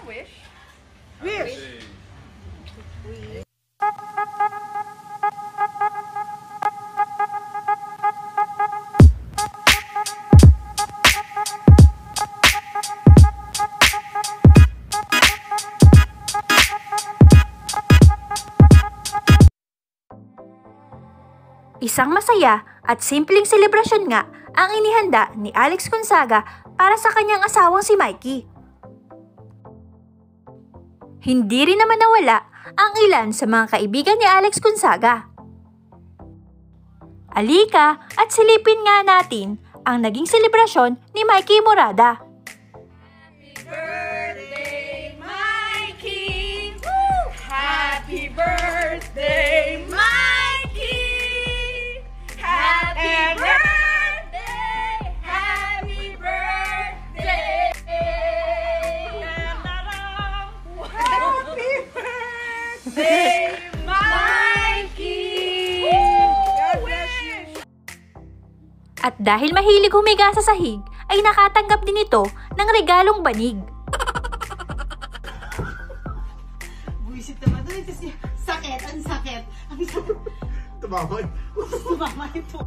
Wish. Wish. Isang masaya at simpleng selebrasyon nga ang inihanda ni Alex Gonzaga para sa kanyang asawang si Mikey. Hindi rin naman nawala ang ilan sa mga kaibigan ni Alex Gonzaga. Alika at silipin nga natin ang naging selebrasyon ni Mikey Morada. Happy birthday, Mikey! Woo! Happy birthday, Mikey! Happy birthday! Happy birthday! Happy birthday, Mikey! God bless you! At dahil mahilig humiga sa sahig, ay nakatanggap din ito ng regalong banig. Buisit naman doon kasi sakit, ang sakit. Ang sakit. Tumamay. Tumama ito.